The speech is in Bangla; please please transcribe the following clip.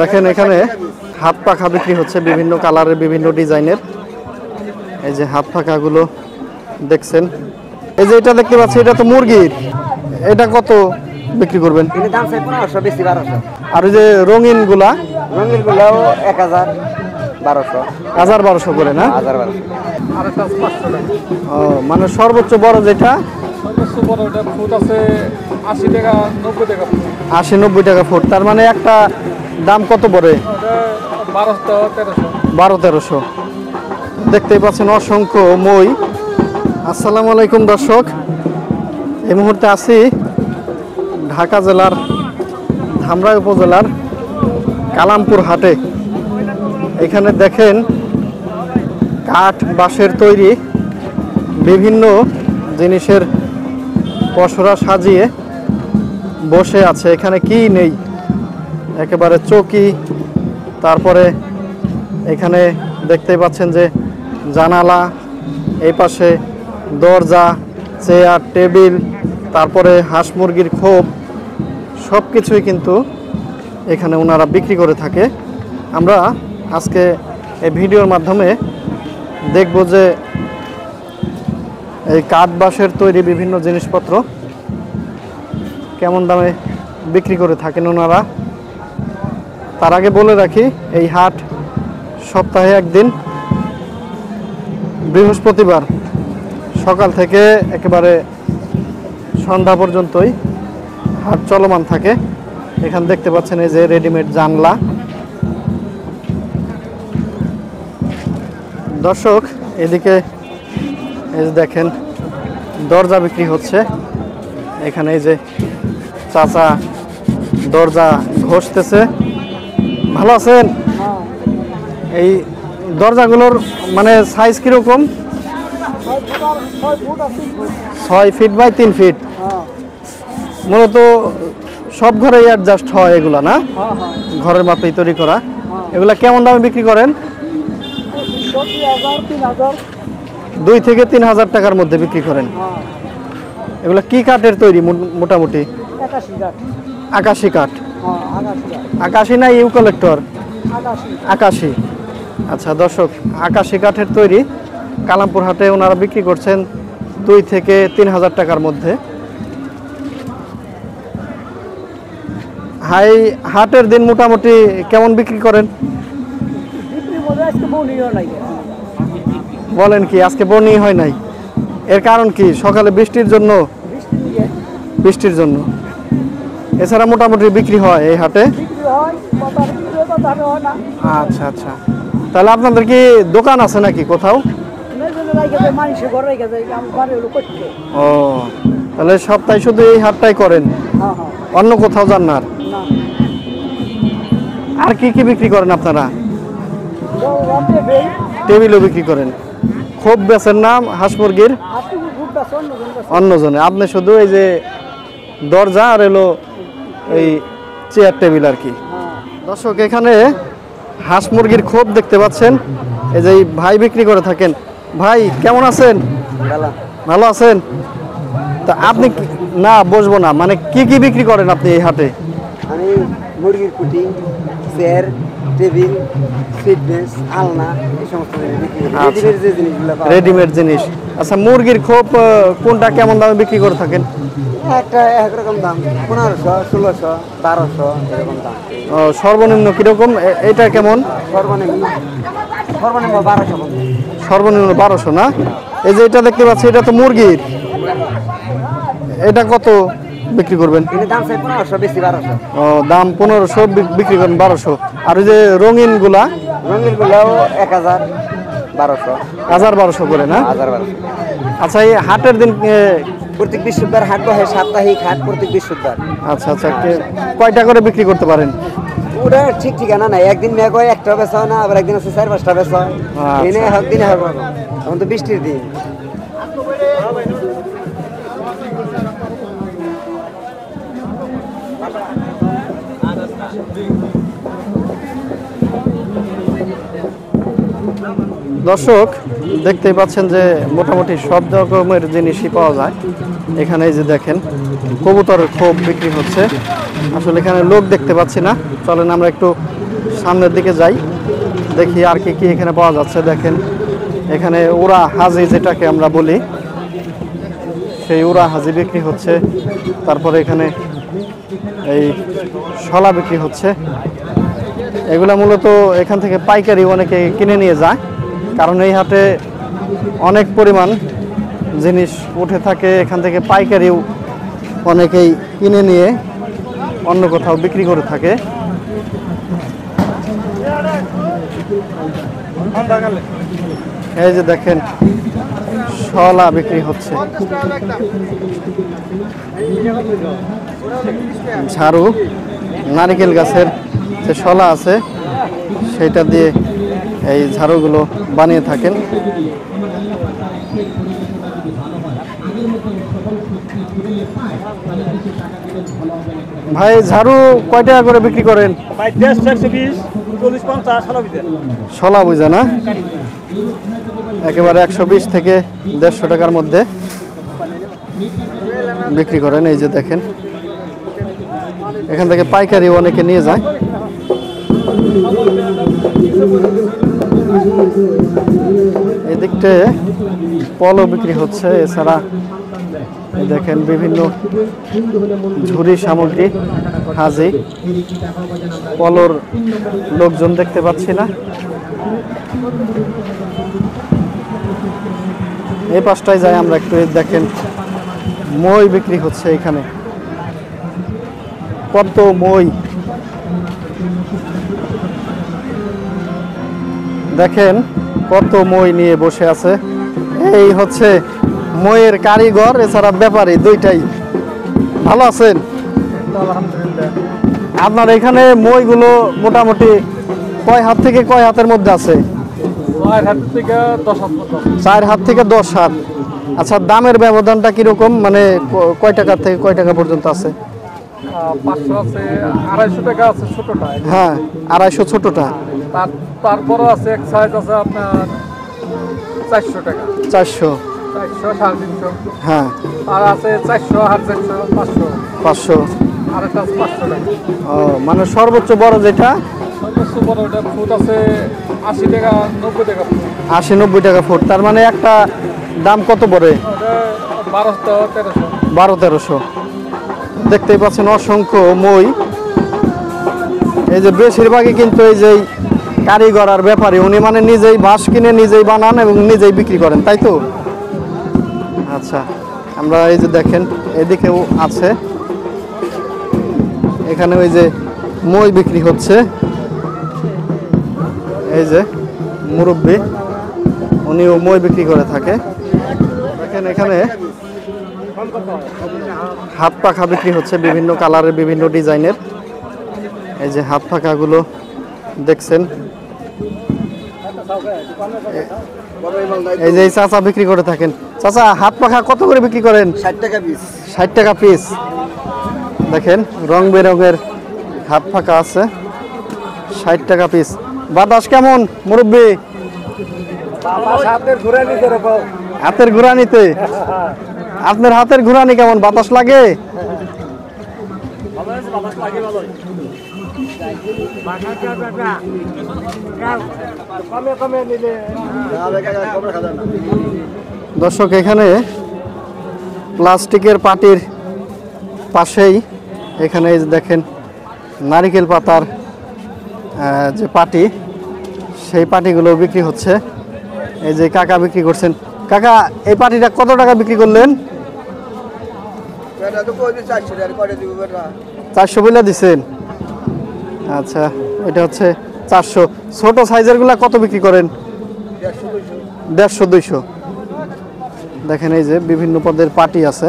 দেখেন এখানে হাত পাখা বিক্রি হচ্ছে বিভিন্ন কালারের বিভিন্ন ডিজাইনের। এই যে হাত পাখাগুলো দেখছেন। এই যে এটা দেখতে পাচ্ছি এটা তো মুরগির, এটা কত বিক্রি করবেন? দাম চাই 1500, বেশি 1200। আর ওই যে রঙিন গুলাও 1000, 1200, 1200 করে না? 1200। ও মানে সর্বোচ্চ বড় যেটা সর্বোচ্চ বড় ওটা ফুট আছে 80 টাকা 90 টাকা ফুট। 80-90 টাকা ফুট। তার মানে একটা দাম কত পড়ে? 1200-1300। দেখতেই পাচ্ছেন অসংখ্য মই। আসসালামু আলাইকুম দর্শক, এই মুহূর্তে আছি ঢাকা জেলার ধামরাই উপজেলার কালামপুর হাটে। এখানে দেখেন কাঠ বাঁশের তৈরি বিভিন্ন জিনিসের পসরা সাজিয়ে বসে আছে। এখানে কি নেই, একেবারে চৌকি, তারপরে এখানে দেখতেই পাচ্ছেন যে জানালা, এই পাশে দরজা, চেয়ার, টেবিল, তারপরে হাঁস মুরগির খোপ, সব কিছুই কিন্তু এখানে ওনারা বিক্রি করে থাকে। আমরা আজকে এই ভিডিওর মাধ্যমে দেখব যে এই কাঠ বাঁশের তৈরি বিভিন্ন জিনিসপত্র কেমন দামে বিক্রি করে থাকেন ওনারা। তার আগে বলে রাখি, এই হাট সপ্তাহে একদিন বৃহস্পতিবার সকাল থেকে একেবারে সন্ধ্যা পর্যন্তই হাট চলমান থাকে। এখানে দেখতে পাচ্ছেন এই যে রেডিমেড জানলা। দর্শক এদিকে এই যে দেখেন দরজা বিক্রি হচ্ছে। এখানে এই যে চাচা দরজা ঘষতেছে। ভালো আছেন? এই দরজাগুলোর মানে সাইজ কিরকম? 6 ফিট বাই 3 ফিট। মূলত সব ঘরে অ্যাডজাস্ট হয় এগুলা না? ঘরের মাপেই তৈরি করা। এগুলা কেমন দামে বিক্রি করেন? 2 থেকে 3000 টাকার মধ্যে বিক্রি করেন। এগুলা কি কাঠের তৈরি মোটামুটি? আকাশি কাঠ। আকাশি না ইউক্যালিপ্টাস? আকাশি। আচ্ছা দর্শক, আকাশি কাঠের তৈরি কালামপুর হাটে ওনারা বিক্রি করছেন 2 থেকে 3000 টাকার মধ্যে। হাটের দিন মোটামুটি কেমন বিক্রি করেন? বলেন কি, আজকে বনি হয় নাই? এর কারণ কি? সকালে বৃষ্টির জন্য? বৃষ্টির জন্য। এছাড়া মোটামুটি বিক্রি হয় এই হাটে? আচ্ছা আচ্ছা, তাহলে আপনাদের কি দোকান আছে নাকি কোথাও? ও, তাহলে সপ্তাহে শুধু এই হাটটাই করেন, অন্য কোথাও যান না? আর কি কি বিক্রি করেন আপনারা? টেবিলও বিক্রি করেন। খুব বেচেন না হাঁস মুরগির? অন্যজনে, আপনি শুধু এই যে দরজা আর এলো এই চেয়ার টেবিল আর কি। দর্শক এখানে হাঁস মুরগির খোপ দেখতে পাচ্ছেন, এই যে ভাই বিক্রি করে থাকেন। ভাই কেমন আছেন? ভালো আছেন? তা আপনি না বসবো না, মানে কি কি বিক্রি করেন আপনি এই হাটে? আমি মুরগির কুটি, চেয়ার, টেবিল, সিট বেঞ্চ, আলনা, এই সমস্ত রেডিমেড জিনিস। আচ্ছা, মুরগির খোপ কোনটা কেমন দামে বিক্রি করে থাকেন? একটা একরকম দাম, 1500, 1600, 1200 এরকম দাম। ও, সর্বনিম্ন কিরকম? এটা কেমন? সর্বনিম্ন 1200। সর্বনিম্ন 1200 না? এই যে এটা দেখতে পাচ্ছি এটা তো মুরগির, এটা কত বিক্রি করবেন? দাম চাই 1500, বেশি 1200। ও, দাম 1500, বিক্রি করেন 1200। আর ওই যে রঙিন গুলাও 1000, 1200। 1200 করে না? 1200। আচ্ছা, এই হাটের দিন প্রত্যেক বৃহস্পতিবার হাট বসে, সাপ্তাহিক হাট প্রত্যেক বৃহস্পতিবার। আচ্ছা আচ্ছা, কয়টা করে বিক্রি করতে পারেন? ওটা ঠিক ঠিকানা নাই, একদিন মেঘ হয় একটা বেচা হয় না, আবার একদিন আছে 4-5টা বেচা হয়। দিনে হোক দিনে হোক, এখন তো বৃষ্টির দিন। দর্শক দেখতেই পাচ্ছেন যে মোটামুটি সব রকমের জিনিসই পাওয়া যায় এখানে। এই যে দেখেন কবুতরের খোপ বিক্রি হচ্ছে। আসলে এখানে লোক দেখতে পাচ্ছি না। চলেন আমরা একটু সামনের দিকে যাই, দেখি আর কি কি এখানে পাওয়া যাচ্ছে। দেখেন এখানে উড়া হাজি যেটাকে আমরা বলি, সেই উড়া হাজি বিক্রি হচ্ছে। তারপরে এখানে এই শলা বিক্রি হচ্ছে। এগুলা মূলত এখান থেকে পাইকারি অনেকে কিনে নিয়ে যায়, কারণ এই হাটে অনেক পরিমাণ জিনিস উঠে থাকে। এখান থেকে পাইকারিও অনেকেই কিনে নিয়ে অন্য কোথাও বিক্রি করে থাকে। এই যে দেখেন শলা বিক্রি হচ্ছে, ঝাড়ু, নারিকেল গাছের যে শলা আছে সেটা দিয়ে এই ঝাড়ুগুলো বানিয়ে থাকেন। ভাই ঝাড়ু কয় টাকা করে বিক্রি করেন? ভাই 120, 40, 50 শলা বুঝা না, একেবারে 120 থেকে 150 টাকার মধ্যে বিক্রি করেন। এই যে দেখেন এখান থেকে পাইকারি অনেকে নিয়ে যায়। এদিকটায় পলো বিক্রি হচ্ছে। এছাড়া দেখেন বিভিন্ন ঝুড়ি সামগ্রী, হাজি, পলোর লোকজন দেখতে পাচ্ছি না। এই পাশটায় যাই আমরা একটু। দেখেন মই বিক্রি হচ্ছে এখানে, কত মই। দেখেন কত মই নিয়ে বসে আছে। এই হচ্ছে মইয়ের কারিগর, এছাড়া ব্যাপারী দুইটাই। ভালো আছেন? আপনার এখানে মইগুলো মোটামুটি কয় হাত থেকে কয় হাতের মধ্যে আছে? 4 হাত থেকে 10 হাত। 4 হাত থেকে 10 হাত। আচ্ছা, দামের ব্যবধানটা কিরকম, মানে কয় টাকা থেকে কয় টাকা পর্যন্ত আছে? 500 আছে, 250 টাকা আছে ছোটটা। হ্যাঁ, 250 ছোটটা। তারপরও আছে এক সাইজ আছে আপনার 400 টাকা। 400, 350। হ্যাঁ। আর আছে 400, 450, 500। 500। আর একটা 500 টাকা। ও, মানে সর্বোচ্চ বড় যেটা সর্বোচ্চ বড় ওটা ফুট আছে 80 টাকা, 90 টাকা ফুট। 80-90 টাকা ফুট। তার মানে একটা দাম কত পড়ে? ওটা 1200-1300। 1200-1300। দেখতেই পাচ্ছেন অসংখ্য মই। এই যে বেশিরভাগই কিন্তু এই যে কারিগর আর ব্যাপারী, উনি মানে নিজেই বাঁশ কিনে নিজেই বানান এবং নিজেই বিক্রি করেন, তাই তো? আচ্ছা, আমরা এই যে দেখেন এদিকেও আছে, এখানে ওই যে মই বিক্রি হচ্ছে। এই যে মুরব্বি, উনিও মই বিক্রি করে থাকে। দেখেন এখানে হাত পাখা বিক্রি হচ্ছে, বিভিন্ন কালারের, বিভিন্ন ডিজাইনের। এই যে হাত পাখাগুলো দেখছেন। এই যে চাচা বিক্রি করে থাকেন। চাচা, হাত পাখা কত করে বিক্রি করেন? 60 টাকা পিস। 60 টাকা পিস। দেখেন রং বেরঙের হাত পাখা আছে, 60 টাকা পিস। বাতাস কেমন মুরব্বি? হাতের ঘুরানিতে? আপনার হাতের ঘুরানি কেমন, বাতাস লাগে? দর্শক, এখানে প্লাস্টিকের পাটির পাশেই এখানে এই যে দেখেন নারিকেল পাতার যে পাটি, সেই পাটিগুলো বিক্রি হচ্ছে। এই যে কাকা বিক্রি করছেন। কাকা, এই পাটিটা কত টাকা বিক্রি করলেন? 400 বলে দিচ্ছেন। আচ্ছা, এটা হচ্ছে 400। ছোট সাইজের গুলা কত বিক্রি করেন? 150-200। দেখেন এই যে বিভিন্ন পদের পাটি আছে।